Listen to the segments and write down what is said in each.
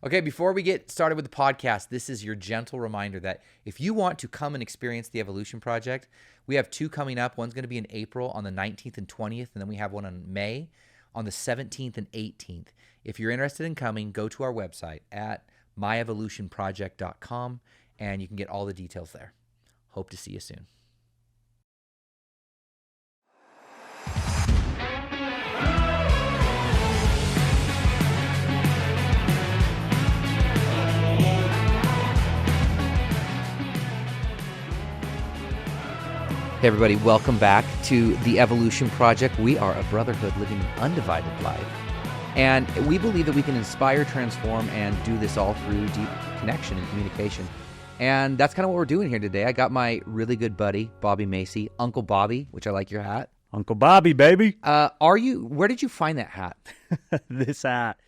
Okay, before we get started with the podcast, this is your gentle reminder that if you want to come and experience the Evolution Project, we have 2 coming up. One's going to be in April on the 19th and 20th, and then we have one in May on the 17th and 18th. If you're interested in coming, go to our website at myevolutionproject.com, and you can get all the details there. Hope to see you soon. Hey everybody, welcome back to the Evolution Project. We are a brotherhood living an undivided life. And we believe that we can inspire, transform, and do this all through deep connection and communication. And that's kind of what we're doing here today. I got my really good buddy, Bobby Macey, Uncle Bobby, which I like your hat. Uncle Bobby, baby. Where did you find that hat? This hat.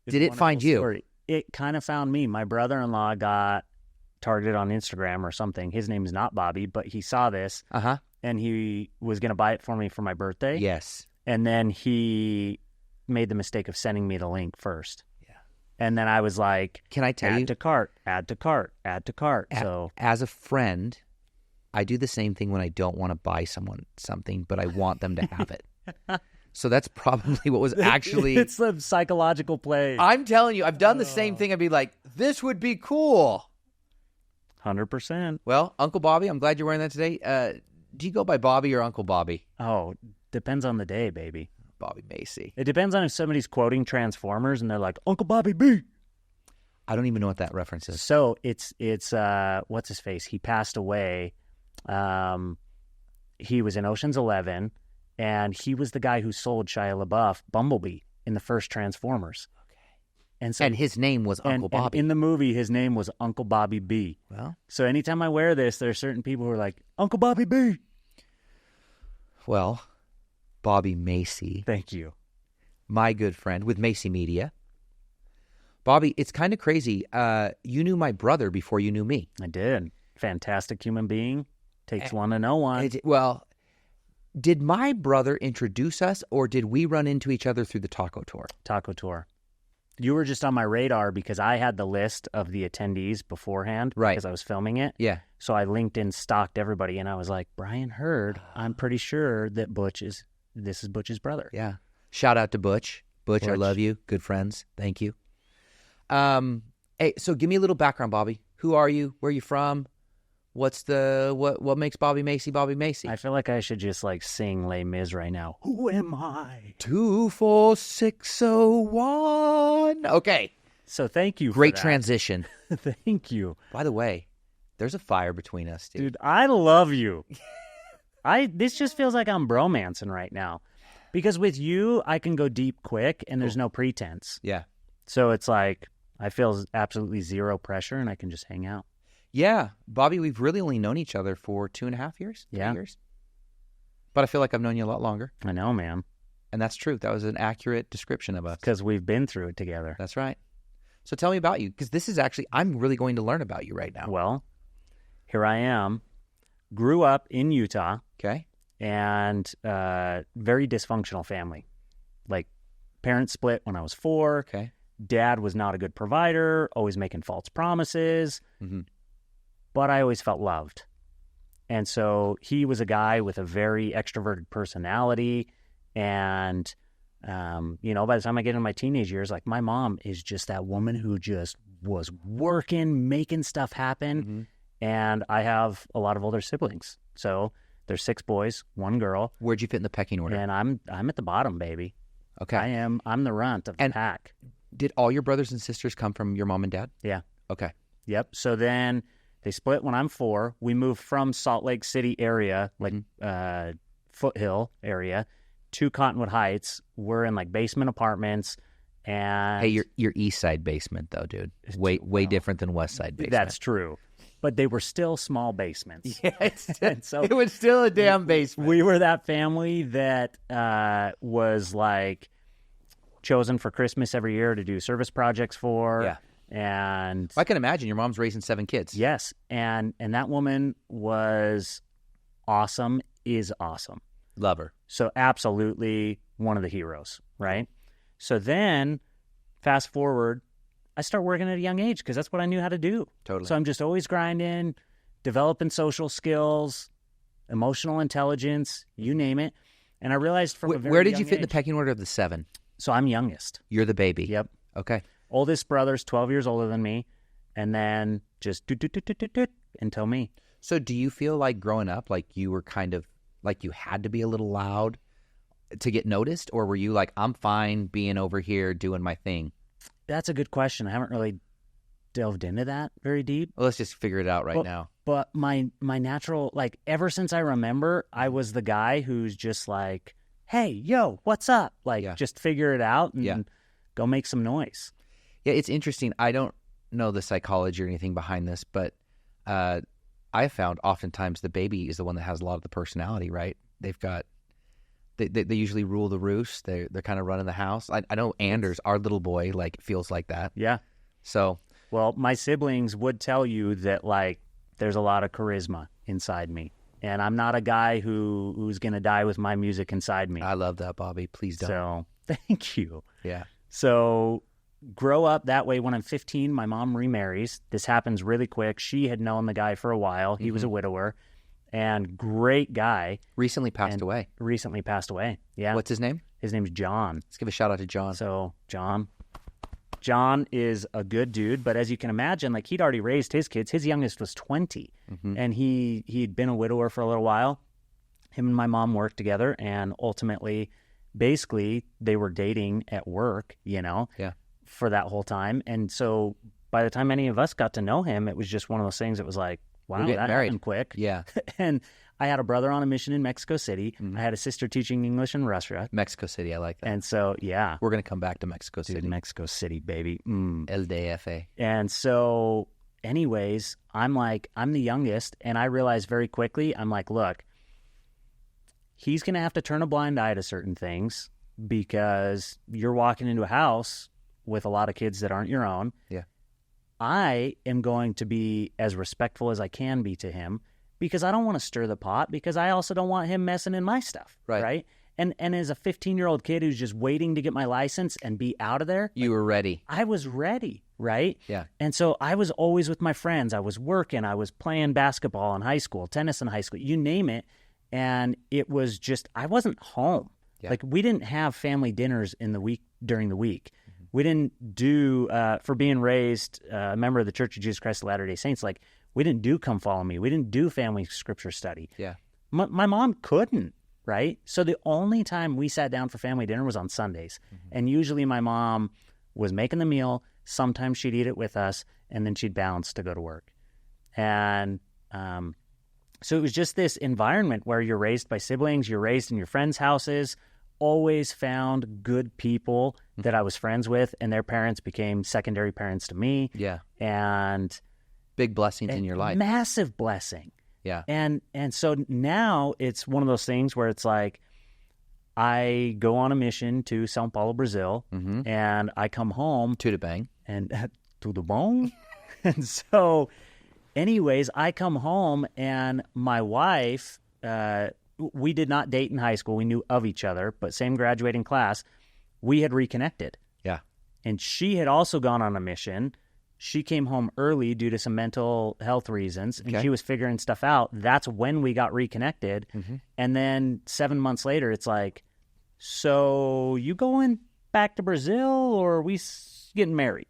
Did it find you? Story. It kind of found me. My brother-in-law got targeted on Instagram or something. His name is not Bobby, but he saw this. And he was going to buy it for me for my birthday. Yes. And then he made the mistake of sending me the link first. Yeah. And then I was like, can I tell you? Add to cart, add to cart, add to cart. So as a friend, I do the same thing when I don't want to buy someone something, but I want them to have it. So that's probably what was actually... It's a psychological play. I'm telling you, I've done the same thing. I'd be like, this would be cool. 100%. Well, Uncle Bobby, I'm glad you're wearing that today. Do you go by Bobby or Uncle Bobby? Oh, depends on the day, baby. Bobby Macey. It depends on if somebody's quoting Transformers and they're like, Uncle Bobby B. I don't even know what that reference is. So it's what's his face? He passed away. He was in Ocean's 11, and he was the guy who sold Shia LaBeouf Bumblebee in the first Transformers. And his name was Uncle Bobby. And in the movie, his name was Uncle Bobby B. Well, so anytime I wear this, there are certain people who are like, Uncle Bobby B. Well, Bobby Macey. Thank you. My good friend with Macey Media. Bobby, it's kind of crazy. You knew my brother before you knew me. I did. Fantastic human being. Takes one to know one. Well, did my brother introduce us, or did we run into each other through the taco tour? Taco tour. You were just on my radar because I had the list of the attendees beforehand. Right. Because I was filming it. Yeah. So I LinkedIn stalked everybody, and I was like, Bryan heard, I'm pretty sure that this is Butch's brother. Yeah. Shout out to Butch. Butch, I love you. Good friends. Thank you. Hey, so give me a little background, Bobby. Who are you? Where are you from? What makes Bobby Macey Bobby Macey? I feel like I should just sing Les Mis right now. Who am I? 24601. Okay. So thank you. Great transition. Thank you. By the way, there's a fire between us, dude. Dude, I love you. This just feels like I'm bromancing right now. Because with you, I can go deep quick and there's no pretense. Yeah. So it's like I feel absolutely zero pressure and I can just hang out. Yeah. Bobby, we've really only known each other for 2.5 years. 3 years. But I feel like I've known you a lot longer. I know, man. And that's true. That was an accurate description of us. Because we've been through it together. That's right. So tell me about you. Because this is actually, I'm really going to learn about you right now. Well, here I am. Grew up in Utah. Okay. And very dysfunctional family. Like, parents split when I was 4. Okay. Dad was not a good provider, always making false promises. Mm-hmm. But I always felt loved. And so he was a guy with a very extroverted personality. And, by the time I get into my teenage years, my mom is just that woman who just was working, making stuff happen. Mm-hmm. And I have a lot of older siblings. So there's 6 boys, 1 girl. Where'd you fit in the pecking order? And I'm at the bottom, baby. Okay. I'm the runt of the pack. Did all your brothers and sisters come from your mom and dad? Yeah. Okay. Yep. So then they split when I'm 4. We moved from Salt Lake City area, Foothill area, to Cottonwood Heights. We're in basement apartments. And hey, your east side basement though, dude. Way different than west side basement. That's true. But they were still small basements. Yeah, it was still a damn basement. We were that family that was chosen for Christmas every year to do service projects for. Yeah. And I can imagine your mom's raising 7 kids. Yes. And that woman was awesome, is awesome. Love her. So absolutely one of the heroes, right? So then fast forward, I start working at a young age because that's what I knew how to do. Totally. So I'm just always grinding, developing social skills, emotional intelligence, you name it. And I realized from a very Where did young you fit in the age- pecking order of the 7? So I'm youngest. You're the baby. Yep. Okay. Oldest brother's 12 years older than me. And then just do until me. So do you feel like growing up, like you were kind of, like you had to be a little loud to get noticed? Or were you like, I'm fine being over here doing my thing? That's a good question. I haven't really delved into that very deep. Well, let's just figure it out right now. But my natural, like, ever since I remember, I was the guy who's just like, hey, yo, what's up? Like, just figure it out and go make some noise. Yeah, it's interesting. I don't know the psychology or anything behind this, but I found oftentimes the baby is the one that has a lot of the personality, right? They've got, they usually rule the roost. They're kind of running the house. I know Anders, our little boy, like feels like that. Yeah. So. Well, my siblings would tell you that, like, there's a lot of charisma inside me. And I'm not a guy who's going to die with my music inside me. I love that, Bobby. Please don't. So, thank you. Yeah. So, grow up that way. When I'm 15, my mom remarries. This happens really quick. She had known the guy for a while. He was a widower and great guy. Recently passed away. Recently passed away. Yeah. What's his name? His name's John. Let's give a shout out to John. So, John is a good dude, but as you can imagine, like, he'd already raised his kids. His youngest was 20, and he'd been a widower for a little while. Him and my mom worked together, and ultimately, basically, they were dating at work, for that whole time. And so by the time any of us got to know him, it was just one of those things that was like, wow, that happened quick. Yeah. And I had a brother on a mission in Mexico City. I had a sister teaching English in Russia. Mexico City, I like that. And so, yeah. We're going to come back to Mexico City. Dude, Mexico City, baby. El DF. And so, anyways, I'm the youngest, and I realized very quickly, I'm like, look, he's going to have to turn a blind eye to certain things because you're walking into a house with a lot of kids that aren't your own. Yeah. I am going to be as respectful as I can be to him because I don't want to stir the pot because I also don't want him messing in my stuff. Right? And as a 15-year-old kid who's just waiting to get my license and be out of there. You were ready. I was ready, right? Yeah. And so I was always with my friends. I was working. I was playing basketball in high school, tennis in high school, you name it. And it was just, I wasn't home. Yeah. Like, we didn't have family dinners during the week. We didn't do, for being raised a member of the Church of Jesus Christ of Latter-day Saints, like, we didn't do Come Follow Me. We didn't do family scripture study. Yeah. My mom couldn't, right? So the only time we sat down for family dinner was on Sundays. And usually my mom was making the meal. Sometimes she'd eat it with us, and then she'd bounce to go to work. And so it was just this environment where you're raised by siblings, you're raised in your friends' houses, always found good people that I was friends with, and their parents became secondary parents to me. Yeah. And big blessings in your life. Massive blessing. Yeah. And so now it's one of those things where it's like, I go on a mission to Sao Paulo, Brazil, and I come home. To the bang. And to the bone. And so, anyways, I come home, and my wife, we did not date in high school. We knew of each other, but same graduating class. We had reconnected. Yeah. And she had also gone on a mission. She came home early due to some mental health reasons, and she was figuring stuff out. That's when we got reconnected. And then 7 months later, it's like, so you going back to Brazil, or are we getting married?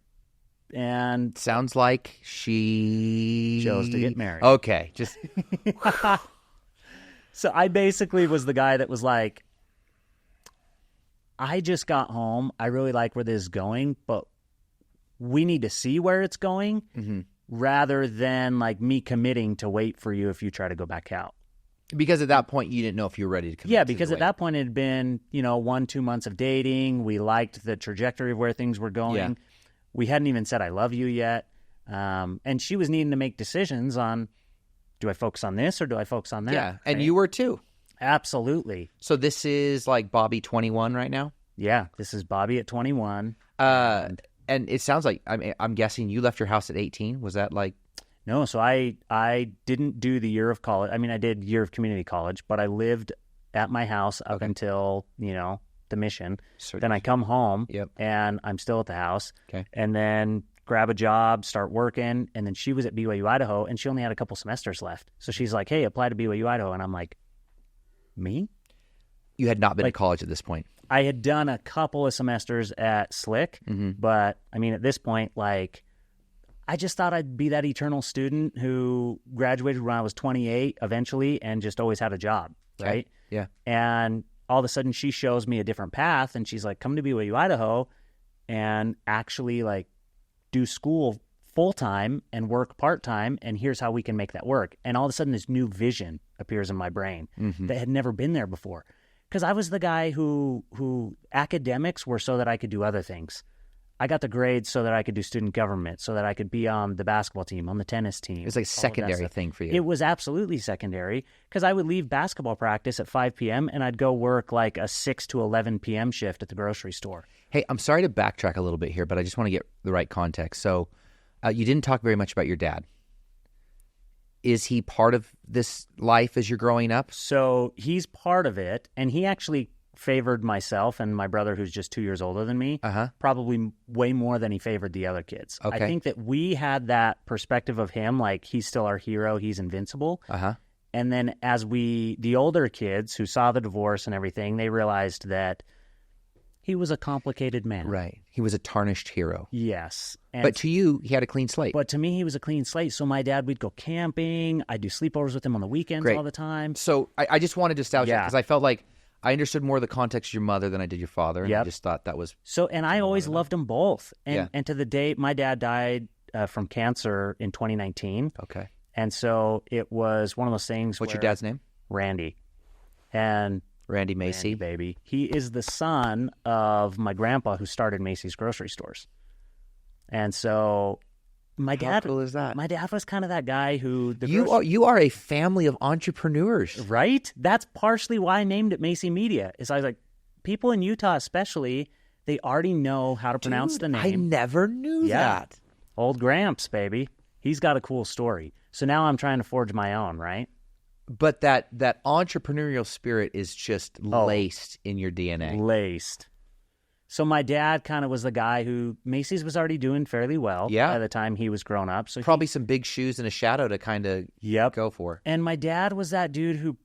And sounds like she chose to get married. Okay. Just So I basically was the guy that was like, I just got home. I really like where this is going, but we need to see where it's going rather than like me committing to wait for you if you try to go back out. Because at that point, you didn't know if you were ready to commit. Yeah, because at that point it had been, 1-2 months of dating. We liked the trajectory of where things were going. Yeah. We hadn't even said I love you yet. And she was needing to make decisions on, do I focus on this or do I focus on that? Yeah, and you were too. Absolutely. So this is like Bobby 21 right now? Yeah, this is Bobby at 21. And it sounds like, I'm guessing you left your house at 18. Was that like? No, so I didn't do the year of college. I mean, I did year of community college, but I lived at my house up until, the mission. Then I come home and I'm still at the house. Okay. And then grab a job, start working. And then she was at BYU Idaho, and she only had a couple semesters left. So she's like, hey, apply to BYU Idaho. And I'm like, me? You had not been to college at this point. I had done a couple of semesters at Slick, but I mean, at this point, like, I just thought I'd be that eternal student who graduated when I was 28 eventually and just always had a job, right? Yeah. And all of a sudden she shows me a different path, and she's like, come to BYU Idaho and actually like do school full-time and work part-time, and here's how we can make that work. And all of a sudden this new vision appears in my brain that had never been there before. Because I was the guy who academics were so that I could do other things. I got the grades so that I could do student government, so that I could be on the basketball team, on the tennis team. It was like a secondary thing for you. It was absolutely secondary, because I would leave basketball practice at 5 p.m. and I'd go work like a 6 to 11 p.m. shift at the grocery store. Hey, I'm sorry to backtrack a little bit here, but I just want to get the right context. So you didn't talk very much about your dad. Is he part of this life as you're growing up? So he's part of it, and he actually favored myself and my brother, who's just 2 years older than me, probably way more than he favored the other kids. Okay. I think that we had that perspective of him, like he's still our hero, he's invincible. And then as the older kids who saw the divorce and everything, they realized that he was a complicated man. Right. He was a tarnished hero. Yes. And but to you, he had a clean slate. But to me, he was a clean slate. So my dad, we'd go camping. I'd do sleepovers with him on the weekends all the time. So I just wanted to establish that because I felt like I understood more of the context of your mother than I did your father. And I just thought that was... So, and I always loved them both. And to the day, my dad died from cancer in 2019. Okay. And so it was one of those things What's your dad's name? Randy. And... Randy Macey. Randy, baby. He is the son of my grandpa who started Macey's grocery stores. And so my dad... How cool is that? My dad was kind of that guy who... You are a family of entrepreneurs. Right? That's partially why I named it Macey Media. Is I was like, people in Utah especially, they already know how to pronounce the name. I never knew that. Old Gramps, baby. He's got a cool story. So now I'm trying to forge my own, right? But that entrepreneurial spirit is just laced in your DNA. Laced. So my dad kind of was the guy who Macy's was already doing fairly well by the time he was grown up. So probably some big shoes and a shadow to kind of go for. And my dad was that dude who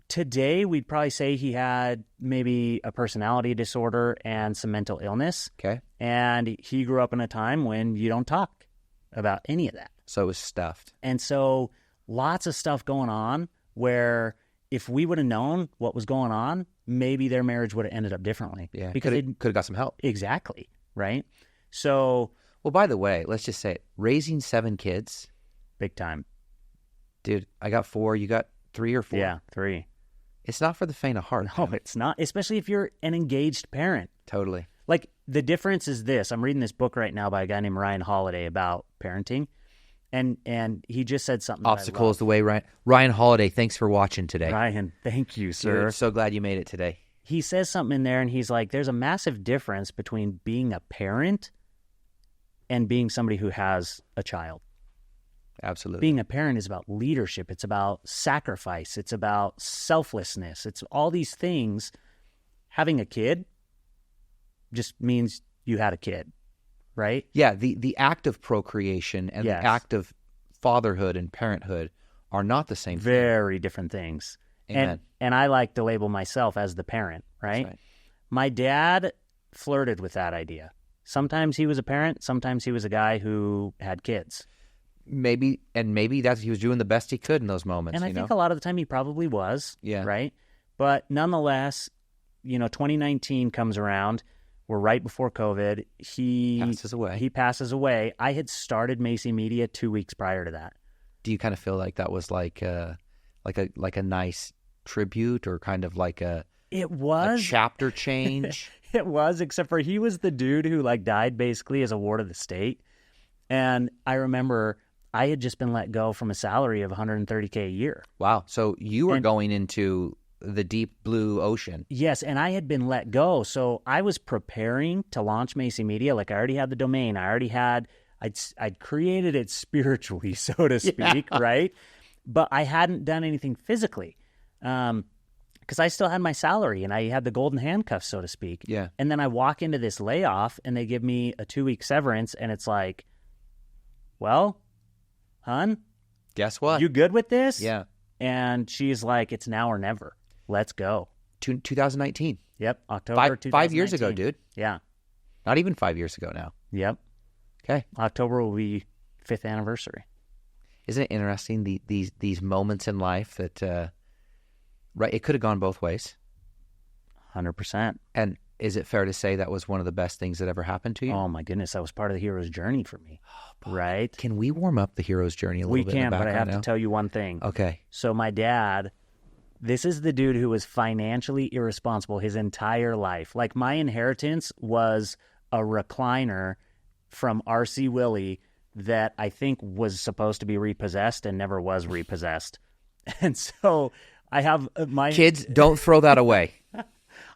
today we'd probably say he had maybe a personality disorder and some mental illness. Okay. And he grew up in a time when you don't talk about any of that. So it was stuffed. And so lots of stuff going on where if we would have known what was going on, maybe their marriage would have ended up differently. Yeah, because could have got some help. Exactly, right? So... Well, by the way, let's just say it. Raising 7 kids. Big time. Dude, I got 4. You got 3 or 4? Yeah, 3. It's not for the faint of heart. No, it's not, especially if you're an engaged parent. Totally. Like, the difference is this. I'm reading this book right now by a guy named Ryan Holiday about parenting. And he just said something. Obstacle is the way, Ryan. Ryan Holiday, thanks for watching today. Ryan, thank you, sir. Dude, so glad you made it today. He says something in there, and he's like, there's a massive difference between being a parent and being somebody who has a child. Absolutely. Being a parent is about leadership. It's about sacrifice. It's about selflessness. It's all these things. Having a kid just means you had a kid. Right? Yeah, the act of procreation and the act of fatherhood and parenthood are not the same thing. Very different things. Amen. And I like to label myself as the parent, right? That's right? My dad flirted with that idea. Sometimes he was a parent, sometimes he was a guy who had kids. Maybe that's he was doing the best he could in those moments. And I think a lot of the time he probably was, right? But nonetheless, 2019 comes around. We're right before COVID. He passes away. I had started Macey Media 2 weeks prior to that. Do you kind of feel like that was like a nice tribute or kind of like a chapter change? It was, except for he was the dude who died basically as a ward of the state. And I remember I had just been let go from a salary of $130K a year. Wow. So you were going into the deep blue ocean. Yes, and I had been let go. So I was preparing to launch Macey Media. I already had the domain. I'd created it spiritually, so to speak, right? But I hadn't done anything physically. because I still had my salary and I had the golden handcuffs, so to speak. Yeah. And then I walk into this layoff and they give me a 2-week severance, and it's like, well, hon, guess what? you good with this? Yeah. And she's like, it's now or never. Let's go. 2019. Yep. October 2019. 5 years ago, dude. Yeah. Not even 5 years ago now. Yep. Okay. October will be 5th anniversary. Isn't it interesting, these moments in life that, right, it could have gone both ways. 100%. And is it fair to say that was one of the best things that ever happened to you? Oh, my goodness. That was part of the hero's journey for me. Right? Can we warm up the hero's journey a little bit? We in can, the but I have now? to tell you one thing. Okay. So my dad, this is the dude who was financially irresponsible his entire life. Like, my inheritance was a recliner from R.C. Willey that I think was supposed to be repossessed and never was repossessed. And so I have my... Kids, don't throw that away.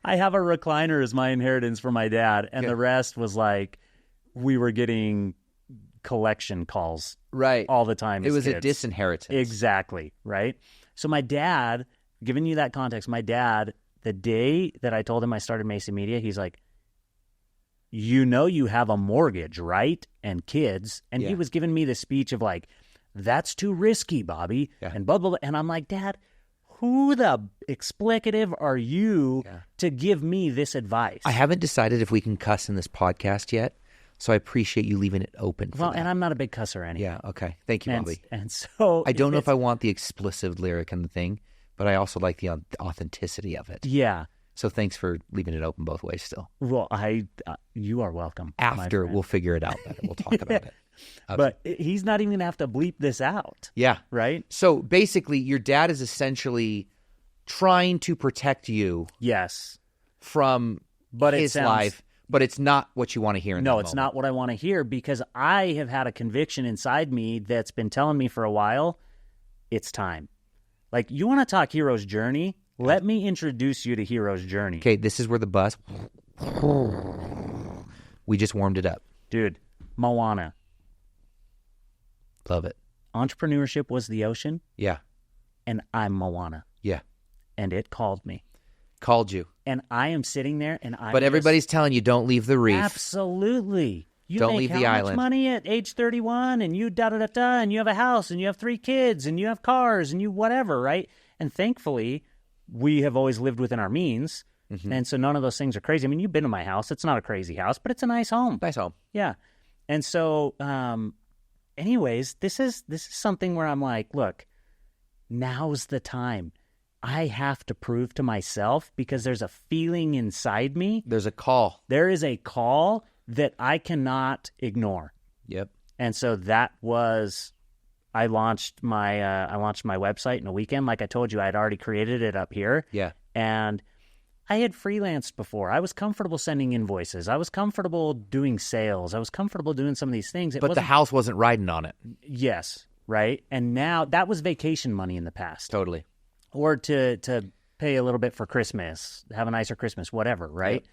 I have a recliner as my inheritance for my dad, and the rest was like, we were getting collection calls right all the time. It was kids. A disinheritance. Exactly, right? So my dad, giving you that context, my dad, the day that I told him I started Macey Media, he's like, you know you have a mortgage, right? And kids. And he was giving me the speech of like, that's too risky, Bobby. Yeah. And blah, blah, blah. And I'm like, Dad, who the explicative are you to give me this advice? I haven't decided if we can cuss in this podcast yet, so I appreciate you leaving it open for that. And I'm not a big cusser anyway. Yeah, okay. Thank you, Bobby. And so... I don't know if I want the explicit lyric in the thing, but I also like the authenticity of it. Yeah. So thanks for leaving it open both ways still. Well, you are welcome. After we'll figure it out better. We'll talk about it. Okay. But he's not even going to have to bleep this out. Yeah. Right? So basically, your dad is essentially trying to protect you Yes. from his life, but it's not what you want to hear in that moment. No, it's not what I want to hear, because I have had a conviction inside me that's been telling me for a while, it's time. Like, you want to talk hero's journey? Let me introduce you to hero's journey. Okay, this is where the bus... We just warmed it up. Dude, Moana. Love it. Entrepreneurship was the ocean, Yeah. and I'm Moana. Yeah. And it called me. Called you. And I am sitting there, and But everybody's telling you, don't leave the reef. Absolutely. You Don't make leave how the much island. money at age 31, and you da-da-da-da, and you have a house, and you have 3 kids, and you have cars, and you whatever, right? And thankfully, we have always lived within our means, and so none of those things are crazy. I mean, you've been to my house. It's not a crazy house, but it's a nice home. Nice home. Yeah. And so, anyways, this is something where I'm like, look, now's the time. I have to prove to myself, because there's a feeling inside me. There's a call. There is a call that I cannot ignore. Yep. And so that was, I launched my website in a weekend. Like I told you, I had already created it up here. Yeah. And I had freelanced before. I was comfortable sending invoices. I was comfortable doing sales. I was comfortable doing some of these things. But the house wasn't riding on it. Yes, right? And now that was vacation money in the past. Totally. Or to pay a little bit for Christmas, have a nicer Christmas, whatever, right? Yep.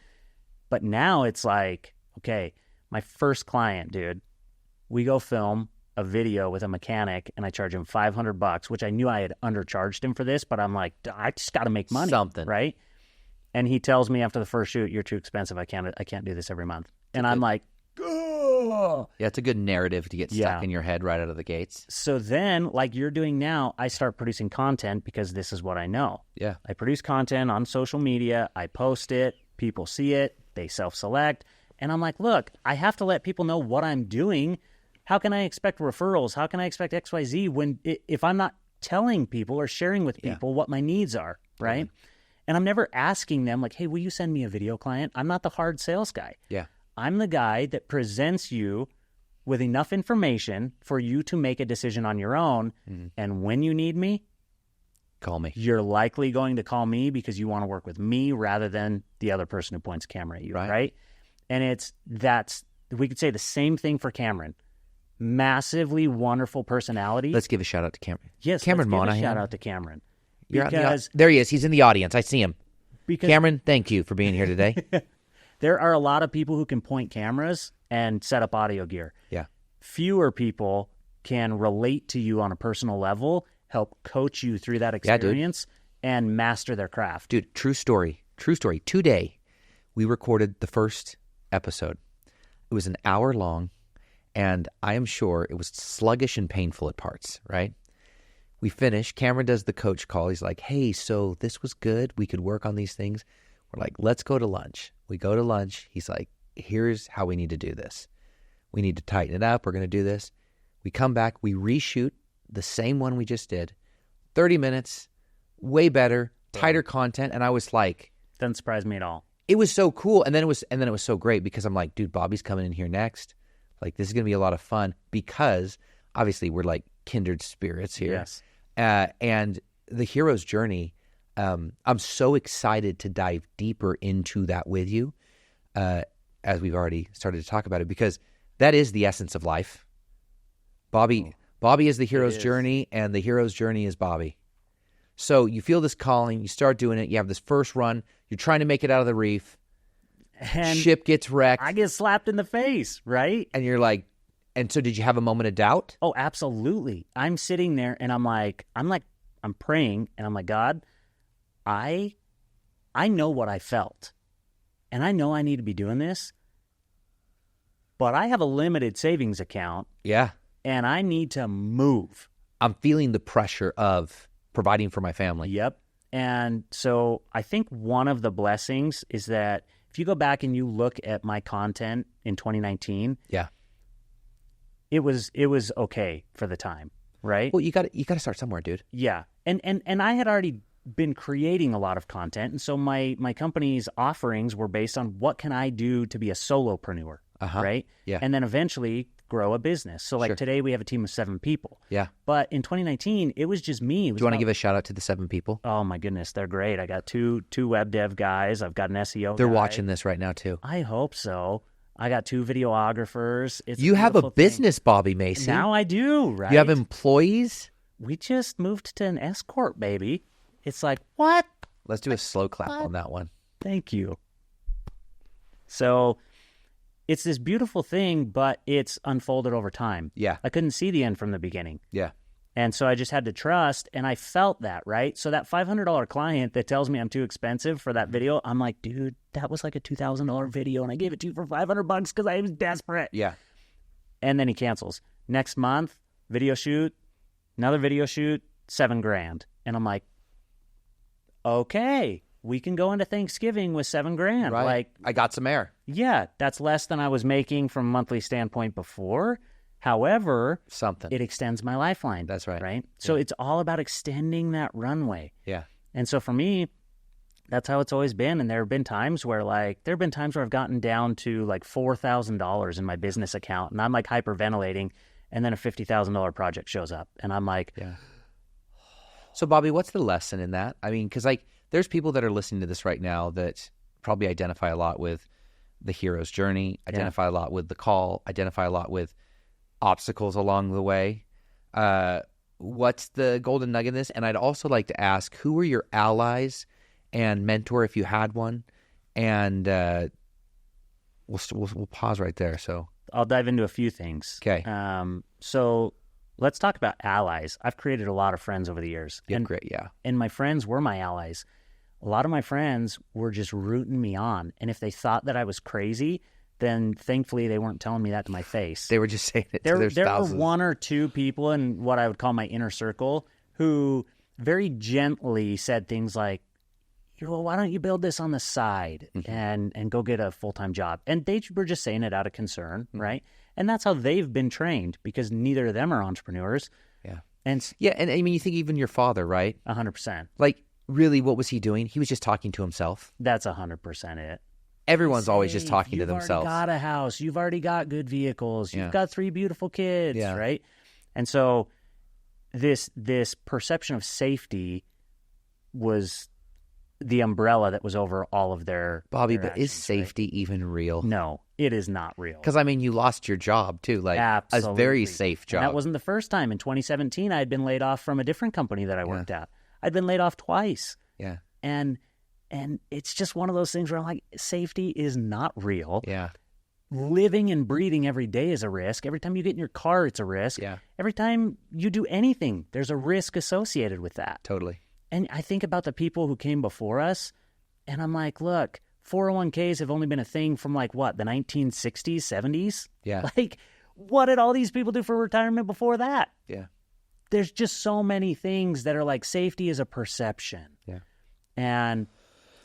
But now it's like, okay, my first client, dude, we go film a video with a mechanic, and I charge him $500, which I knew I had undercharged him for this, but I'm like, I just got to make money. Something. Right? And he tells me after the first shoot, you're too expensive. I can't do this every month. And I'm like, ugh. Yeah, it's a good narrative to get stuck in your head right out of the gates. So then, like you're doing now, I start producing content, because this is what I know. Yeah. I produce content on social media. I post it. People see it. They self-select. And I'm like, look, I have to let people know what I'm doing. How can I expect referrals? How can I expect XYZ if I'm not telling people or sharing with people what my needs are, right? Mm-hmm. And I'm never asking them like, hey, will you send me a video client? I'm not the hard sales guy. Yeah. I'm the guy that presents you with enough information for you to make a decision on your own. Mm-hmm. And when you need me, call me. You're likely going to call me because you want to work with me rather than the other person who points a camera at you, right? And we could say the same thing for Cameron. Massively wonderful personality. Let's give a shout out to Cameron. Yes, Cameron let's give Monahan. a shout out to Cameron. Because there he is. He's in the audience. I see him. Because Cameron, thank you for being here today. There are a lot of people who can point cameras and set up audio gear. Yeah. Fewer people can relate to you on a personal level, help coach you through that experience, and master their craft. Dude, true story. Today, we recorded the first episode. It was an hour long, and I am sure it was sluggish and painful at parts, right? We finish. Cameron does the coach call. He's like, hey, so this was good. We could work on these things. We're like, let's go to lunch. We go to lunch. He's like, here's how we need to do this. We need to tighten it up. We're going to do this. We come back. We reshoot the same one we just did. 30 minutes, way better, tighter content. And I was like, doesn't surprise me at all. It was so cool. And then it was so great because I'm like, dude, Bobby's coming in here next. Like, this is going to be a lot of fun because obviously we're like kindred spirits here. Yes. And the hero's journey, I'm so excited to dive deeper into that with you as we've already started to talk about it, because that is the essence of life. Bobby is the hero's journey, and the hero's journey is Bobby. So you feel this calling, you start doing it, you have this first run, you're trying to make it out of the reef, and ship gets wrecked. I get slapped in the face, right? And you're like, and so did you have a moment of doubt? Oh, absolutely. I'm sitting there and I'm praying and I'm like, God, I know what I felt, and I know I need to be doing this, but I have a limited savings account. Yeah. And I need to move. I'm feeling the pressure of providing for my family. Yep. And so I think one of the blessings is that if you go back and you look at my content in 2019, yeah, it was okay for the time, right? Well, you got to start somewhere, dude. Yeah. And I had already been creating a lot of content, and so my company's offerings were based on what can I do to be a solopreneur, right? Yeah. And then eventually grow a business. So like today we have a team of 7 people. Yeah. But in 2019, it was just me. Do you want to give a shout out to the 7 people? Oh my goodness, they're great. I got two web dev guys. I've got an SEO They're guy. watching this right now too. I hope so. I got 2 videographers. You have a business, Bobby Macey. Now I do, right? You have employees? We just moved to an S Corp, baby. It's like, what? Let's do a slow clap on that one. Thank you. So it's this beautiful thing, but it's unfolded over time. Yeah. I couldn't see the end from the beginning. Yeah. And so I just had to trust, and I felt that, right? So that $500 client that tells me I'm too expensive for that video, I'm like, dude, that was like a $2,000 video, and I gave it to you for $500 because I was desperate. Yeah. And then he cancels. Next month, video shoot, another video shoot, $7,000. And I'm like, okay, we can go into Thanksgiving with $7,000. Right. Like, I got some air. Yeah, that's less than I was making from a monthly standpoint before. However, it extends my lifeline. That's right. Right? So it's all about extending that runway. Yeah. And so for me, that's how it's always been. And there have been times where I've gotten down to like $4,000 in my business account, and I'm like hyperventilating, and then a $50,000 project shows up, and I'm like, yeah. So Bobby, what's the lesson in that? I mean, because like there's people that are listening to this right now that probably identify a lot with the hero's journey, identify a lot with the call, identify a lot with obstacles along the way. What's the golden nugget in this? And I'd also like to ask, who were your allies and mentor if you had one? And we'll pause right there. So I'll dive into a few things. Okay. So let's talk about allies. I've created a lot of friends over the years. Yeah, great. Yeah. And my friends were my allies. A lot of my friends were just rooting me on. And if they thought that I was crazy, then thankfully they weren't telling me that to my face. They were just saying it to their spouses. There were 1 or 2 people in what I would call my inner circle who very gently said things like, well, why don't you build this on the side and go get a full-time job? And they were just saying it out of concern, right? And that's how they've been trained, because neither of them are entrepreneurs. Yeah. And I mean, you think even your father, right? 100%. Like, really, what was he doing? He was just talking to himself. That's 100% it. Everyone's always just talking to themselves. You've already got a house. You've already got good vehicles. You've got 3 beautiful kids, right? And so this perception of safety was the umbrella that was over all of their Bobby, their but is actions, safety even real? No, it is not real. Because, I mean, you lost your job, too. Like, Absolutely. a very safe job. And that wasn't the first time. In 2017, I had been laid off from a different company that I worked at. I'd been laid off twice. Yeah. And it's just one of those things where I'm like, safety is not real. Yeah. Living and breathing every day is a risk. Every time you get in your car, it's a risk. Yeah. Every time you do anything, there's a risk associated with that. Totally. And I think about the people who came before us, and I'm like, look, 401ks have only been a thing from like what, the 1960s, 70s? Yeah. Like, what did all these people do for retirement before that? Yeah. There's just so many things that are like safety is a perception. Yeah. And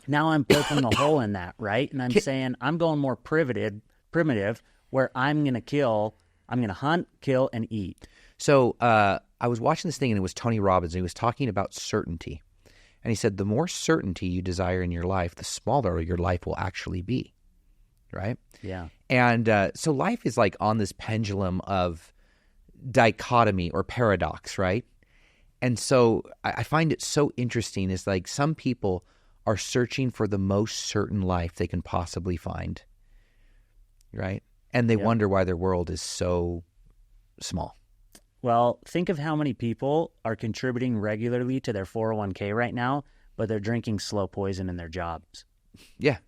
now I'm poking a hole in that, right? And I'm saying I'm going more primitive, where I'm going to hunt, kill, and eat. So I was watching this thing, and it was Tony Robbins, and he was talking about certainty. And he said, the more certainty you desire in your life, the smaller your life will actually be, right? Yeah. And so life is like on this pendulum of dichotomy or paradox, right? And so I find it so interesting is like some people are searching for the most certain life they can possibly find, right? And they wonder why their world is so small. Well, think of how many people are contributing regularly to their 401k right now, but they're drinking slow poison in their jobs. Yeah.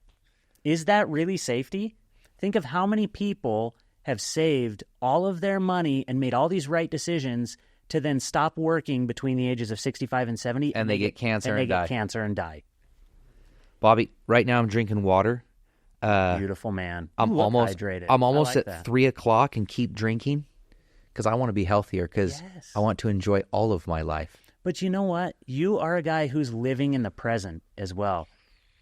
Is that really safety? Think of how many people have saved all of their money and made all these right decisions to then stop working between the ages of 65 and 70. And they get cancer and die. Get cancer and die. Bobby, right now I'm drinking water. Beautiful, man. I'm almost hydrated. I'm almost like at that. 3 o'clock and keep drinking because I want to be healthier because I want to enjoy all of my life. But you know what? You are a guy who's living in the present as well.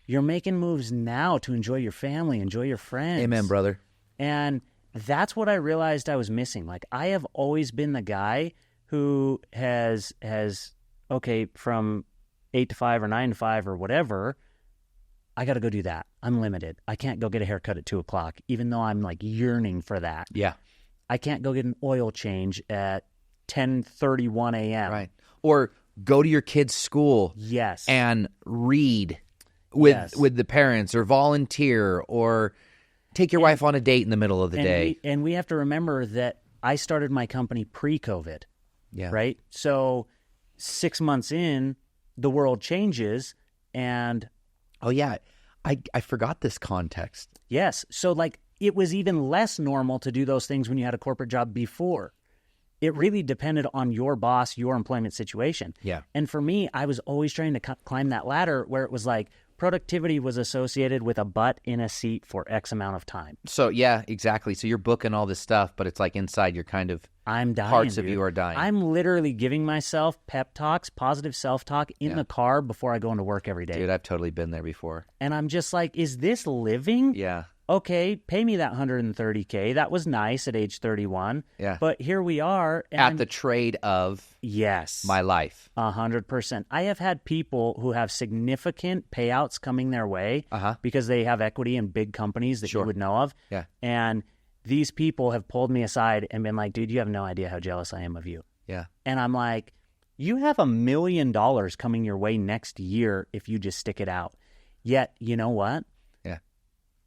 You're making moves now to enjoy your family, enjoy your friends. Amen, brother. And that's what I realized I was missing. Like, I have always been the guy who has from 8 to 5 or 9 to 5 or whatever, I got to go do that. I'm limited. I can't go get a haircut at 2 o'clock, even though I'm like yearning for that. Yeah. I can't go get an oil change at 10:31 a.m. Right. Or go to your kid's school. Yes. And read with the parents or volunteer or take your wife on a date in the middle of the day. And we have to remember that I started my company pre-COVID. Yeah. Right? So 6 months in, the world changes and... Oh, yeah. I forgot this context. Yes. So like it was even less normal to do those things when you had a corporate job before. It really depended on your boss, your employment situation. Yeah. And for me, I was always trying to climb that ladder where it was like productivity was associated with a butt in a seat for X amount of time. So, yeah, exactly. So you're booking all this stuff, but it's like inside you're kind of... I'm dying, parts dude. of you are dying. I'm literally giving myself pep talks, positive self-talk in the car before I go into work every day. Dude, I've totally been there before. And I'm just like, is this living? Yeah. Okay, pay me that $130K. That was nice at age 31. Yeah. But here we are. And at the trade of my life. 100%. I have had people who have significant payouts coming their way because they have equity in big companies that you would know of. Yeah. And these people have pulled me aside and been like, dude, you have no idea how jealous I am of you. Yeah. And I'm like, you have $1 million coming your way next year if you just stick it out. Yet, you know what? Yeah.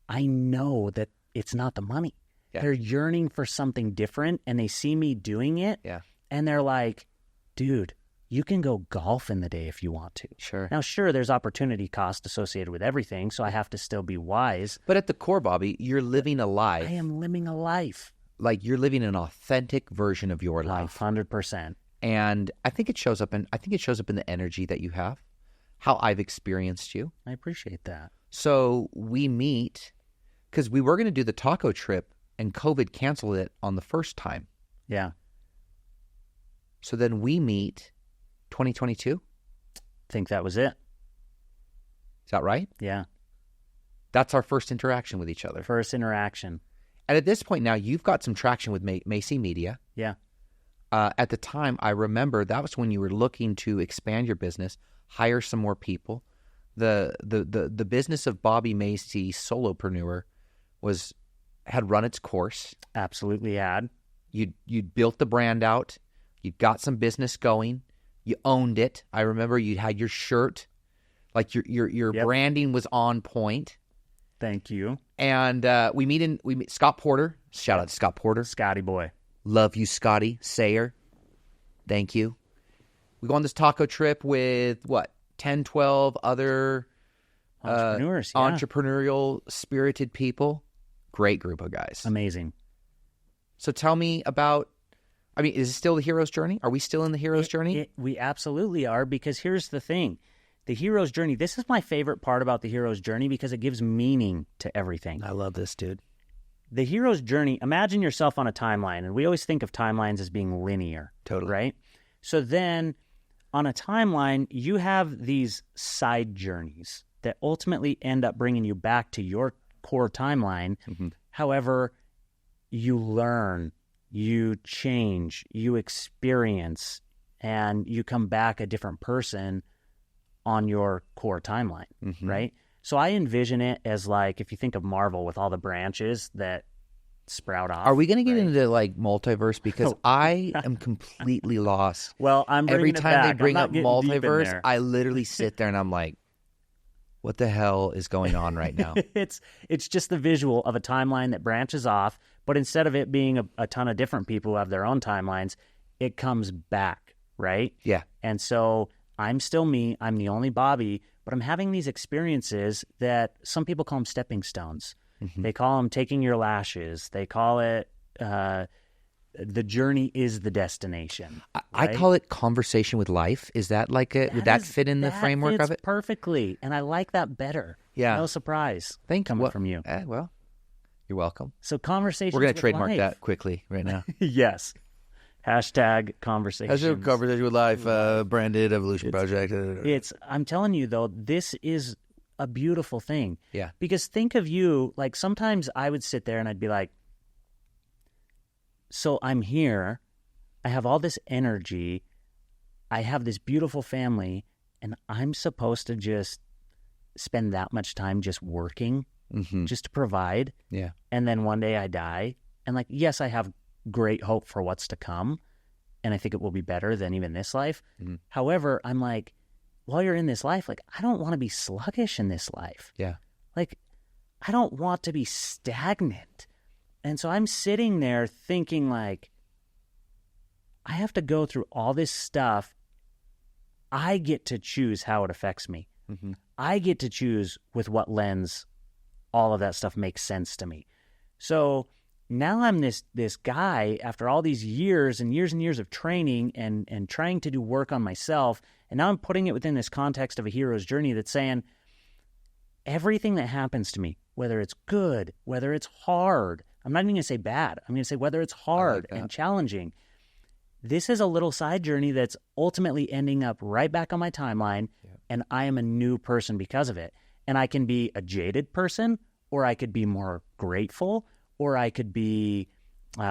I know that it's not the money. Yeah. They're yearning for something different and they see me doing it. Yeah. And they're like, dude, you can go golf in the day if you want to. Sure. Now, sure, there's opportunity cost associated with everything, so I have to still be wise. But at the core, Bobby, you're living a life. I am living a life. Like you're living an authentic version of your life. 100%. And I think it shows up in the energy that you have, how I've experienced you. I appreciate that. So we meet because we were going to do the taco trip and COVID canceled it on the first time. Yeah. So then we meet 2022? Think that was it. Is that right? Yeah. That's our first interaction with each other. First interaction. And at this point now, you've got some traction with Macey Media. Yeah. At the time, I remember that was when you were looking to expand your business, hire some more people. The business of Bobby Macey, solopreneur, had run its course. Absolutely had. You'd built the brand out. You'd got some business going. You owned it. I remember you had your shirt, like your branding was on point. Thank you. And we meet Scott Porter. Shout out to Scott Porter. Scotty boy. Love you, Scotty Sayer. Thank you. We go on this taco trip with 10, 12 other entrepreneurs, entrepreneurial spirited people. Great group of guys. Amazing. So tell me about I mean, is it still the hero's journey? Are we still in the hero's journey? We absolutely are, because here's the thing. The hero's journey, this is my favorite part about the hero's journey because it gives meaning to everything. I love this, dude. The hero's journey, imagine yourself on a timeline, and we always think of timelines as being linear. Totally. Right? So then on a timeline, you have these side journeys that ultimately end up bringing you back to your core timeline. Mm-hmm. However, you learn, you change, you experience, and you come back a different person on your core timeline, right? So I envision it as like, if you think of Marvel with all the branches that sprout off. Are we going to get into like multiverse? Because I am completely lost. Well, I'm bringing Every time it back. they bring I'm up not getting deep in multiverse, there. I literally sit there and I'm like, what the hell is going on right now? It's just the visual of a timeline that branches off, but instead of it being a ton of different people who have their own timelines, it comes back, right? Yeah. And so I'm still me. I'm the only Bobby, but I'm having these experiences that some people call them stepping stones. They call them taking your lashes. They call it the journey is the destination. I call it conversation with life. Is that like it? Would that fit in the framework of it? Perfectly, and I like that better. Yeah. No surprise. Thank you. Coming from you. Well, you're welcome. So conversations. We're going to with trademark life. that quickly right now. Yes. Hashtag conversations. Hashtag conversation with life, branded evolution project. I'm telling you though, this is a beautiful thing. Yeah. Because think of you, like sometimes I would sit there and I'd be like, so I'm here, I have all this energy, I have this beautiful family, and I'm supposed to just spend that much time just working, just to provide. Yeah. And then one day I die. And like, yes, I have great hope for what's to come, and I think it will be better than even this life. However, I'm like, while you're in this life, like, I don't want to be sluggish in this life. Yeah. Like, I don't want to be stagnant. And so I'm sitting there thinking, like, I have to go through all this stuff. I get to choose how it affects me. I get to choose with what lens all of that stuff makes sense to me. So now I'm this guy after all these years and years and years of training and trying to do work on myself. And now I'm putting it within this context of a hero's journey that's saying everything that happens to me, whether it's good, whether it's hard, I'm not even going to say bad. I'm going to say whether it's hard and challenging. This is a little side journey that's ultimately ending up right back on my timeline, and I am a new person because of it. And I can be a jaded person, or I could be more grateful, or I could be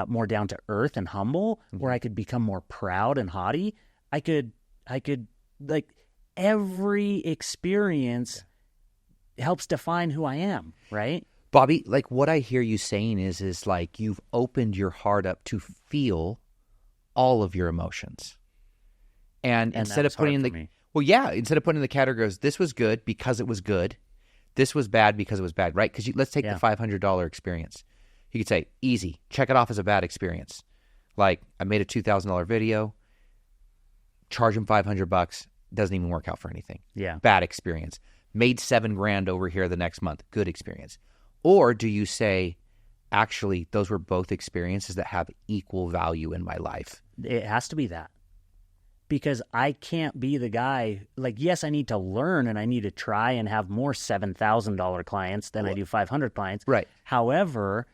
more down to earth and humble, or I could become more proud and haughty. I could like every experience helps define who I am, right? Bobby, like what I hear you saying is like you've opened your heart up to feel all of your emotions. And instead of putting instead of putting the categories, this was good because it was good. This was bad because it was bad, right? Because let's take the $500 experience. You could say, easy, check it off as a bad experience. Like, I made a $2,000 video, charge him $500, doesn't even work out for anything. Yeah. Bad experience. Made $7,000 over here the next month, good experience. Or do you say, actually, those were both experiences that have equal value in my life? It has to be that. Because I can't be the guy, like, yes, I need to learn and I need to try and have more $7,000 clients than I do 500 clients. Right. However,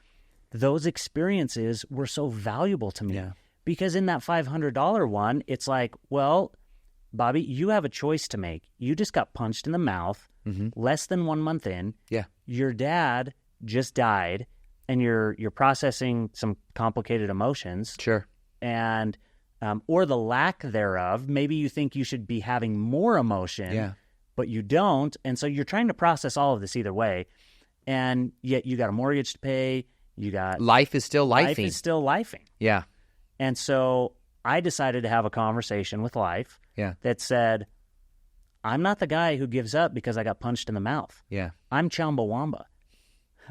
those experiences were so valuable to me. Yeah. Because in that $500 one, it's like, well, Bobby, you have a choice to make. You just got punched in the mouth less than 1 month in. Yeah. Your dad just died and you're processing some complicated emotions. Sure. And or the lack thereof. Maybe you think you should be having more emotion, but you don't. And so you're trying to process all of this either way. And yet you got a mortgage to pay. You got... Life is still lifing. Life is still lifing. Yeah. And so I decided to have a conversation with life that said, I'm not the guy who gives up because I got punched in the mouth. Yeah. I'm Chumbawamba.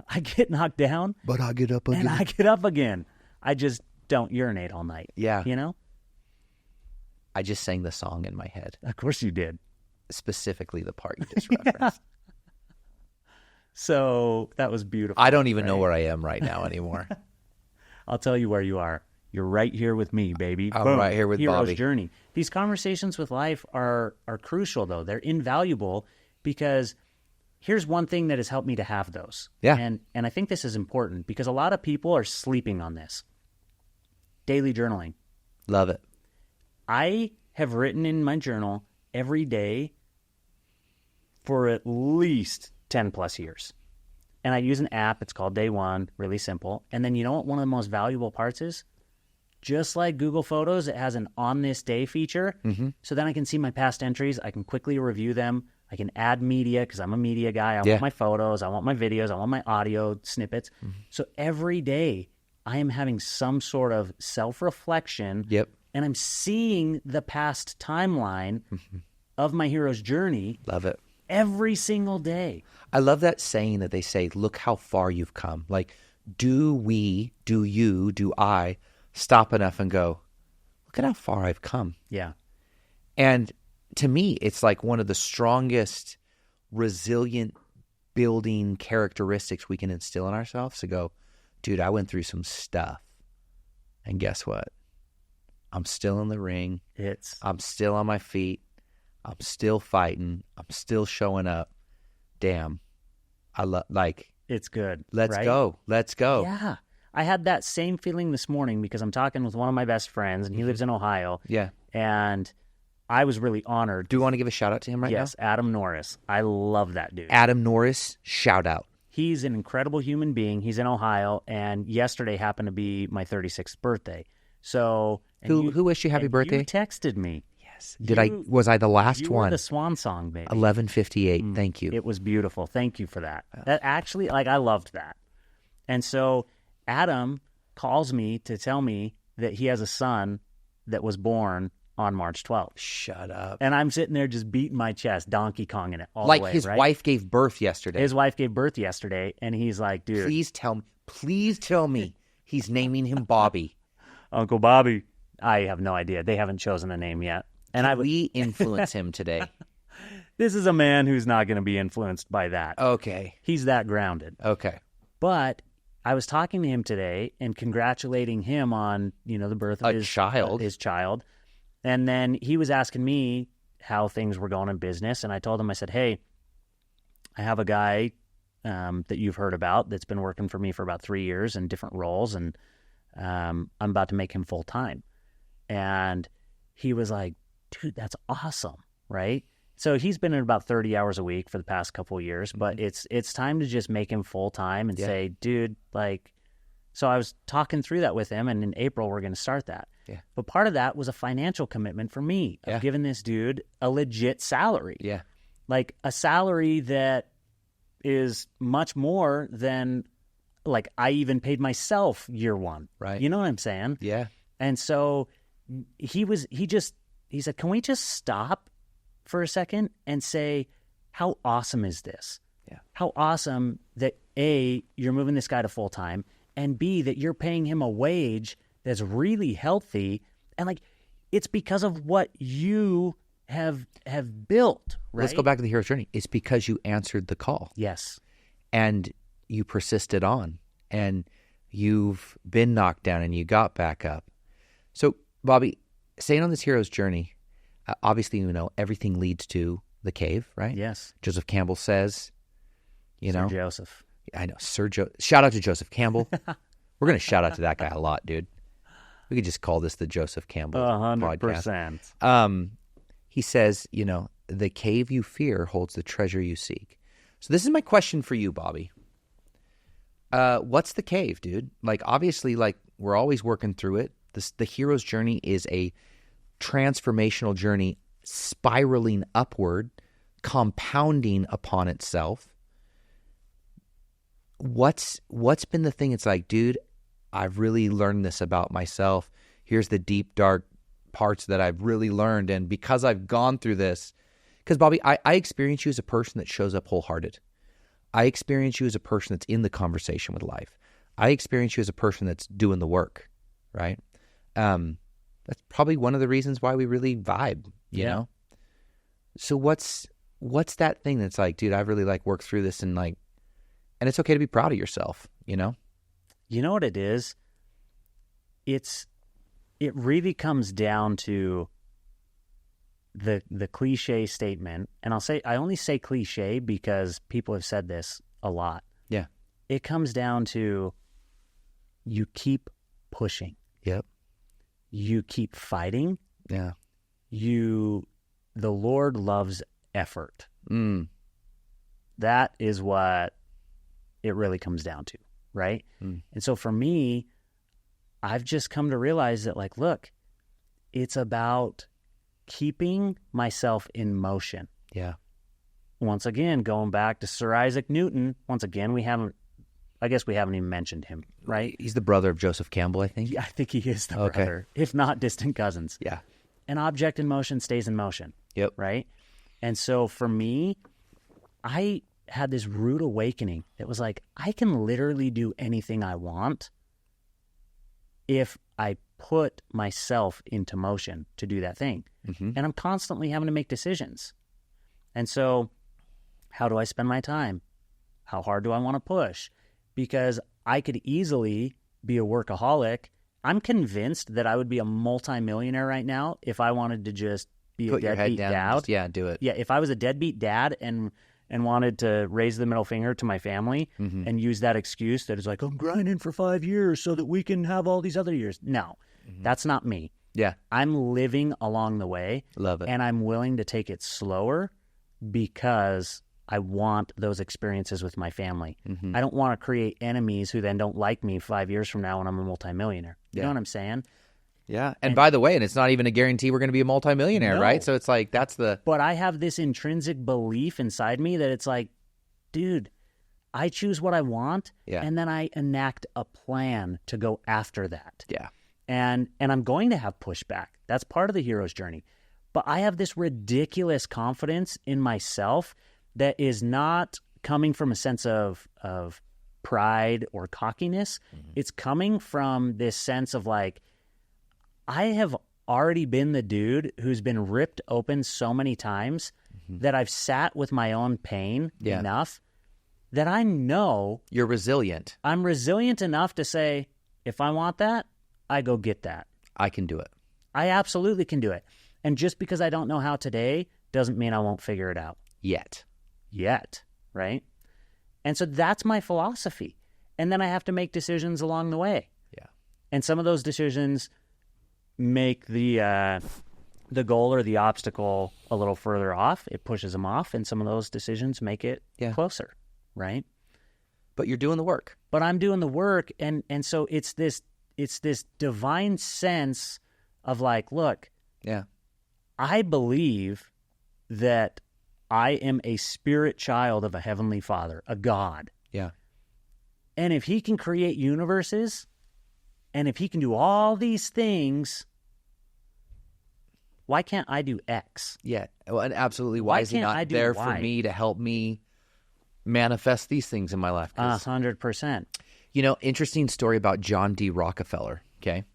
I get knocked down. But I get up again. And I get up again. I just don't urinate all night. Yeah. You know? I just sang the song in my head. Of course you did. Specifically the part you just referenced. So that was beautiful. I don't even know where I am right now anymore. I'll tell you where you are. You're right here with me, baby. I'm Boom. right here with Hero's Bobby. journey. These conversations with life are crucial, though. They're invaluable because here's one thing that has helped me to have those. Yeah. And I think this is important because a lot of people are sleeping on this. Daily journaling. Love it. I have written in my journal every day for at least 10 plus years. And I use an app. It's called Day One, really simple. And then you know what one of the most valuable parts is? Just like Google Photos, it has an on this day feature. Mm-hmm. So then I can see my past entries. I can quickly review them. I can add media because I'm a media guy. I want my photos. I want my videos. I want my audio snippets. Mm-hmm. So every day I am having some sort of self-reflection. Yep. And I'm seeing the past timeline of my hero's journey. Love it. Every single day. I love that saying that they say, look how far you've come. Like, do we, do you, do I stop enough and go, look at how far I've come. Yeah. And to me, it's like one of the strongest, resilient building characteristics we can instill in ourselves to go, dude, I went through some stuff. And guess what? I'm still in the ring. I'm still on my feet. I'm still fighting. I'm still showing up. Damn. It's good. Let's right? go. Let's go. Yeah. I had that same feeling this morning because I'm talking with one of my best friends and he lives in Ohio. Yeah. And I was really honored. Do you want to give a shout out to him right now? Yes, Adam Norris. I love that dude. Adam Norris, shout out. He's an incredible human being. He's in Ohio, and yesterday happened to be my 36th birthday. So who wished you happy birthday? You texted me. Yes. Was I the last you one? You were the swan song, baby. 11:58. Thank you. It was beautiful. Thank you for that. That actually, I loved that. And so Adam calls me to tell me that he has a son that was born on March 12th. Shut up. And I'm sitting there just beating my chest, Donkey Konging it all like the way, his right? wife gave birth yesterday. His wife gave birth yesterday, and he's like, dude. Please tell me he's naming him Bobby. Uncle Bobby. I have no idea. They haven't chosen a name yet. And we influence him today. This is a man who's not going to be influenced by that. Okay. He's that grounded. Okay. But I was talking to him today and congratulating him on, the birth of his child. And then he was asking me how things were going in business. And I told him, I said, hey, I have a guy that you've heard about that's been working for me for about 3 years in different roles. And I'm about to make him full time. And he was like, dude, that's awesome. Right. So he's been in about 30 hours a week for the past couple of years, but it's time to just make him full time and say, dude, so I was talking through that with him, and in April, we're going to start that. Yeah. But part of that was a financial commitment for me of giving this dude a legit salary. Yeah. Like a salary that is much more than I even paid myself year one. Right. You know what I'm saying? Yeah. And so he said, can we just stop for a second and say, how awesome is this? Yeah. How awesome that A, you're moving this guy to full time, and B, that you're paying him a wage that's really healthy, and it's because of what you have built, right? Let's go back to the hero's journey. It's because you answered the call. Yes. And you persisted on, and you've been knocked down and you got back up. So, Bobby, staying on this hero's journey, obviously, everything leads to the cave, right? Yes. Joseph Campbell says, Sir Joseph. I know. Shout out to Joseph Campbell. We're going to shout out to that guy a lot, dude. We could just call this the Joseph Campbell 100%. podcast. He says, the cave you fear holds the treasure you seek. So this is my question for you, Bobby. What's the cave, dude? Obviously, we're always working through it. The hero's journey is a transformational journey, spiraling upward, compounding upon itself. What's been the thing? It's dude, I've really learned this about myself. Here's the deep, dark parts that I've really learned. And because I've gone through this, because Bobby, I experience you as a person that shows up wholehearted. I experience you as a person that's in the conversation with life. I experience you as a person that's doing the work, right? That's probably one of the reasons why we really vibe, you know? So what's that thing that's dude, I've really worked through this and and it's okay to be proud of yourself, You know what it is? It's it really comes down to the cliche statement, and I only say cliche because people have said this a lot. Yeah. It comes down to you keep pushing. Yep. You keep fighting. Yeah. The Lord loves effort. That is what it really comes down to, right? And so for me, I've just come to realize that, like, look, it's about keeping myself in motion. Yeah. Once again, going back to Sir Isaac Newton, once again, I guess we haven't even mentioned him, right? He's the brother of Joseph Campbell, I think. Yeah, I think he is the brother, if not distant cousins. Yeah. An object in motion stays in motion. Yep. Right? And so for me, I had this rude awakening. It was like, I can literally do anything I want if I put myself into motion to do that thing. And I'm constantly having to make decisions. And so how do I spend my time? How hard do I want to push? Because I could easily be a workaholic. I'm convinced that I would be a multimillionaire right now if I wanted to just be Put a your head deadbeat down. dad. Just, do it. Yeah, if I was a deadbeat dad and wanted to raise the middle finger to my family and use that excuse that is like, I'm grinding for 5 years so that we can have all these other years. No, that's not me. Yeah. I'm living along the way. Love it. And I'm willing to take it slower because I want those experiences with my family. I don't want to create enemies who then don't like me 5 years from now when I'm a multimillionaire. You know what I'm saying? Yeah. And by the way, and it's not even a guarantee we're going to be a multimillionaire, right? So it's like, But I have this intrinsic belief inside me that it's like, dude, I choose what I want, and then I enact a plan to go after that. Yeah. And I'm going to have pushback. That's part of the hero's journey. But I have this ridiculous confidence in myself that is not coming from a sense of pride or cockiness. It's coming from this sense of like, I have already been the dude who's been ripped open so many times that I've sat with my own pain enough that I know you're resilient. I'm resilient enough to say, if I want that, I go get that. I can do it. I absolutely can do it. And just because I don't know how today doesn't mean I won't figure it out. Yet, right? And so that's my philosophy. And then I have to make decisions along the way. Yeah. And some of those decisions make the goal or the obstacle a little further off. It pushes them off. And some of those decisions make it closer, right? But you're doing the work. But I'm doing the work. And so it's this divine sense of like, look, I believe that I am a spirit child of a heavenly Father, a God. Yeah. And if he can create universes, and if he can do all these things, why can't I do X? Yeah. Well, and absolutely. Why is he not there for me to help me manifest these things in my life? 100%. You know, interesting story about John D. Rockefeller, okay?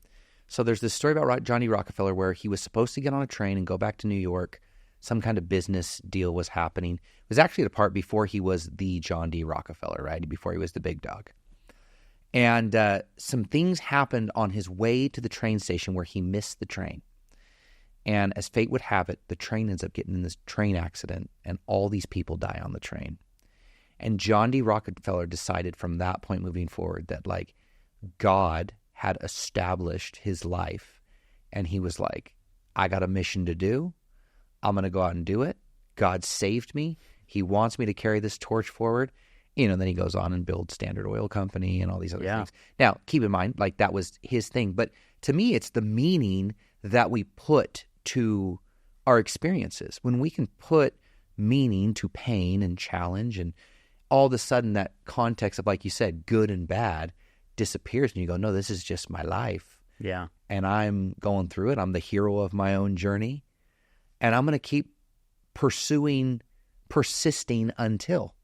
So there's this story about John D. Rockefeller where he was supposed to get on a train and go back to New York. Some kind of business deal was happening. It was actually the part before he was the John D. Rockefeller, right? Before he was the big dog. And some things happened on his way to the train station where he missed the train. And as fate would have it, the train ends up getting in this train accident and all these people die on the train. And John D. Rockefeller decided from that point moving forward that like God had established his life and he was like, I got a mission to do. I'm going to go out and do it. God saved me. He wants me to carry this torch forward. You know, and then he goes on and builds Standard Oil Company and all these other things. Now, keep in mind, like that was his thing. But to me, it's the meaning that we put to our experiences. When we can put meaning to pain and challenge and all of a sudden that context of, like you said, good and bad disappears and you go, no, this is just my life. Yeah. And I'm going through it. I'm the hero of my own journey. And I'm going to keep persisting until.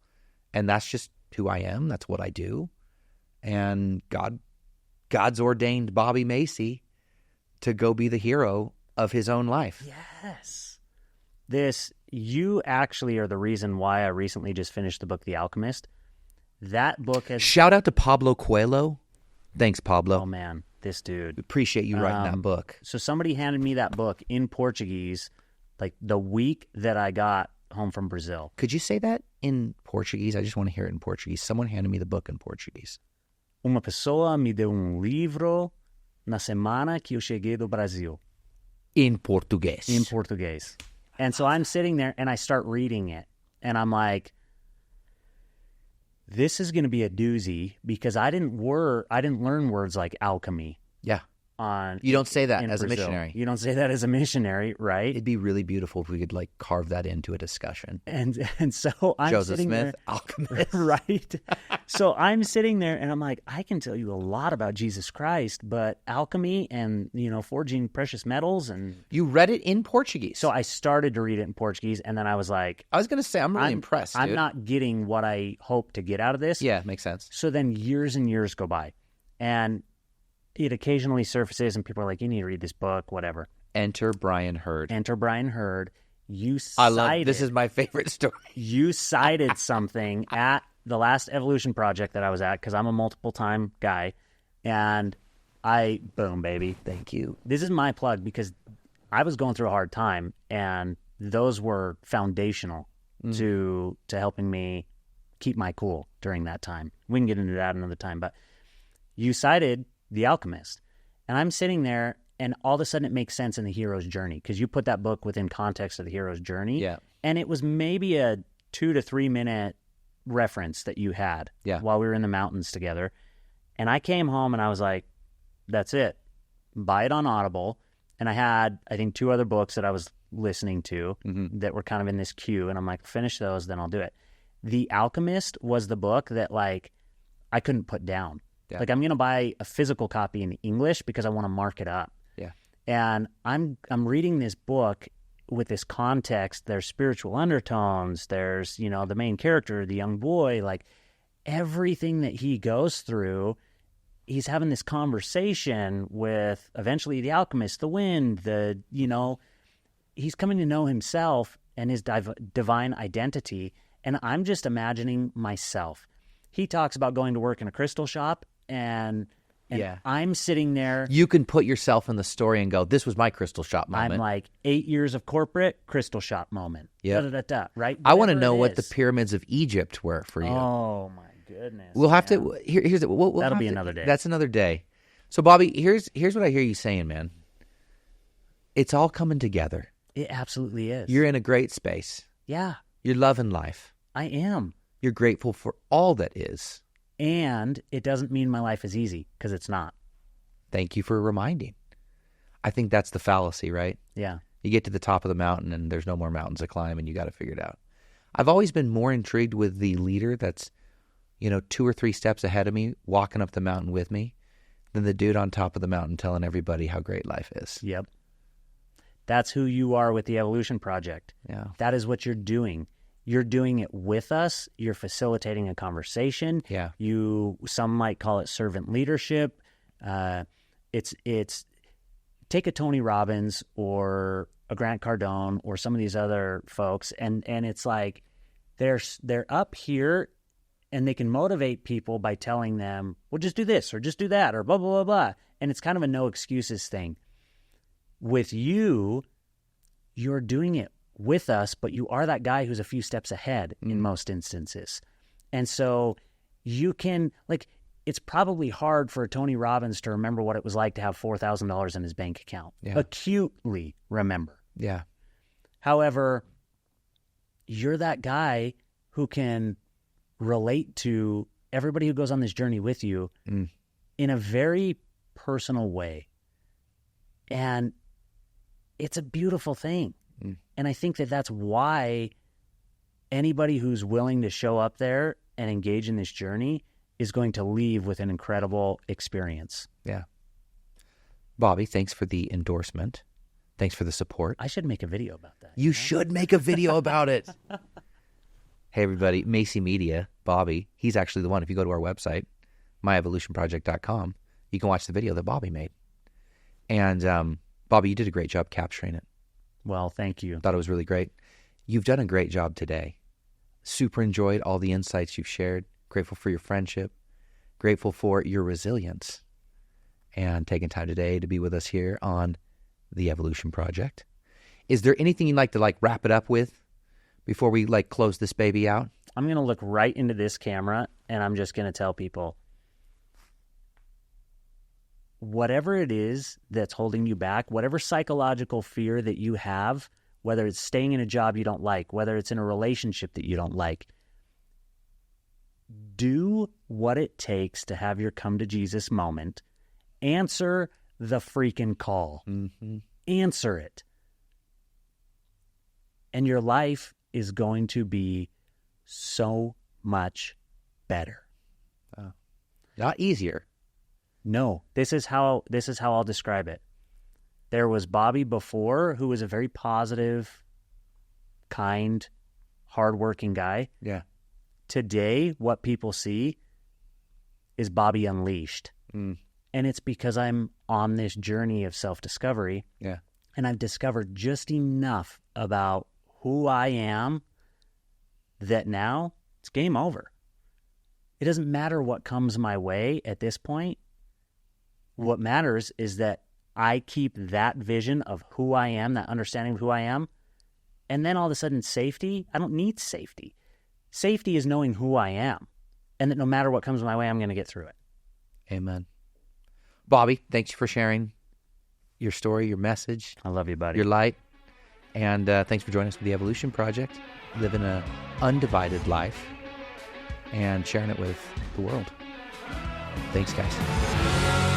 And that's just who I am. That's what I do. And God's ordained Bobby Macey to go be the hero of his own life. Yes. You actually are the reason why I recently just finished the book, The Alchemist. That book has... Shout out to Pablo Coelho. Thanks, Pablo. Oh, man. this dude. Appreciate you writing that book. So somebody handed me that book in Portuguese, like the week that I got home from Brazil. Could you say that in Portuguese? I just want to hear it in Portuguese. Someone handed me the book in Portuguese. Uma pessoa me deu livro na semana que eu cheguei do Brasil. In Portuguese. In Portuguese. And so I'm sitting there and I start reading it. And I'm like, this is going to be a doozy because I didn't learn words like alchemy. Yeah. On you don't say that as Brazil. A missionary. You don't say that as a missionary, right? It'd be really beautiful if we could like carve that into a discussion. And so I'm Joseph sitting Smith, there, alchemist, right? So I'm sitting there and I'm like, I can tell you a lot about Jesus Christ, but alchemy and forging precious metals and you read it in Portuguese. So I started to read it in Portuguese, and then I was like, I was going to say I'm really impressed. I'm dude. not getting what I hope to get out of this. Yeah, makes sense. So then years and years go by, and it occasionally surfaces, and people are like, you need to read this book, whatever. Enter Bryan Hurd. Enter Bryan Hurd. This is my favorite story. You cited something at the last Evolution project that I was at, because I'm a multiple-time guy, and boom, baby. Thank you. This is my plug, because I was going through a hard time, and those were foundational to helping me keep my cool during that time. We can get into that another time, but you cited The Alchemist, and I'm sitting there, and all of a sudden it makes sense in the hero's journey, because you put that book within context of the hero's journey, and it was maybe a 2 to 3 minute reference that you had while we were in the mountains together, and I came home and I was like, that's it. Buy it on Audible, and I had, I think, 2 other books that I was listening to that were kind of in this queue, and I'm like, finish those, then I'll do it. The Alchemist was the book that, like, I couldn't put down. Yeah. Like, I'm going to buy a physical copy in English because I want to mark it up. Yeah. And I'm reading this book with this context. There's spiritual undertones. There's, the main character, the young boy, like everything that he goes through, he's having this conversation with eventually the alchemist, the wind, he's coming to know himself and his divine identity. And I'm just imagining myself. He talks about going to work in a crystal shop, and I'm sitting there. You can put yourself in the story and go, this was my crystal shop moment. I'm like 8 years of corporate, crystal shop moment. Yeah. Right? I want to know what the pyramids of Egypt were for you. Oh, my goodness. We'll have to, here's that'll be another day. That's another day. So, Bobby, here's what I hear you saying, man. It's all coming together. It absolutely is. You're in a great space. Yeah. You're loving life. I am. You're grateful for all that is. And it doesn't mean my life is easy, because it's not. Thank you for reminding. I think that's the fallacy, right? Yeah. You get to the top of the mountain and there's no more mountains to climb and you got to figure it out. I've always been more intrigued with the leader that's, 2 or 3 steps ahead of me, walking up the mountain with me, than the dude on top of the mountain telling everybody how great life is. Yep. That's who you are with the Evolution Project. Yeah. That is what you're doing. You're doing it with us. You're facilitating a conversation. Yeah. Some might call it servant leadership. It's take a Tony Robbins or a Grant Cardone or some of these other folks, and it's like they're up here and they can motivate people by telling them, well, just do this or just do that or blah, blah, blah, blah. And it's kind of a no excuses thing. With you, you're doing it with us, but you are that guy who's a few steps ahead in most instances. And so you can, it's probably hard for Tony Robbins to remember what it was like to have $4,000 in his bank account. Yeah. Acutely remember. Yeah. However, you're that guy who can relate to everybody who goes on this journey with you in a very personal way. And it's a beautiful thing. And I think that that's why anybody who's willing to show up there and engage in this journey is going to leave with an incredible experience. Yeah. Bobby, thanks for the endorsement. Thanks for the support. I should make a video about that. You should make a video about it. Hey, everybody. Macey Media, Bobby, he's actually the one. If you go to our website, myevolutionproject.com, you can watch the video that Bobby made. And Bobby, you did a great job capturing it. Well, thank you. Thought it was really great. You've done a great job today. Super enjoyed all the insights you've shared. Grateful for your friendship. Grateful for your resilience. and taking time today to be with us here on the Evolution Project. Is there anything you'd like to wrap it up with before we close this baby out? I'm going to look right into this camera and I'm just going to tell people, whatever it is that's holding you back, whatever psychological fear that you have, whether it's staying in a job you don't like, whether it's in a relationship that you don't like, do what it takes to have your come to Jesus moment. Answer the freaking call. Mm-hmm. Answer it. And your life is going to be so much better. Not easier. No, this is how I'll describe it. There was Bobby before, who was a very positive, kind, hardworking guy. Yeah. Today, what people see is Bobby unleashed. Mm. And it's because I'm on this journey of self-discovery. Yeah. And I've discovered just enough about who I am that now it's game over. It doesn't matter what comes my way at this point. What matters is that I keep that vision of who I am, that understanding of who I am, and then all of a sudden safety, I don't need safety. Safety is knowing who I am, and that no matter what comes my way, I'm going to get through it. Amen. Bobby, thanks for sharing your story, your message. I love you, buddy. Your light. And thanks for joining us for the Evolution Project, living an undivided life and sharing it with the world. Thanks, guys.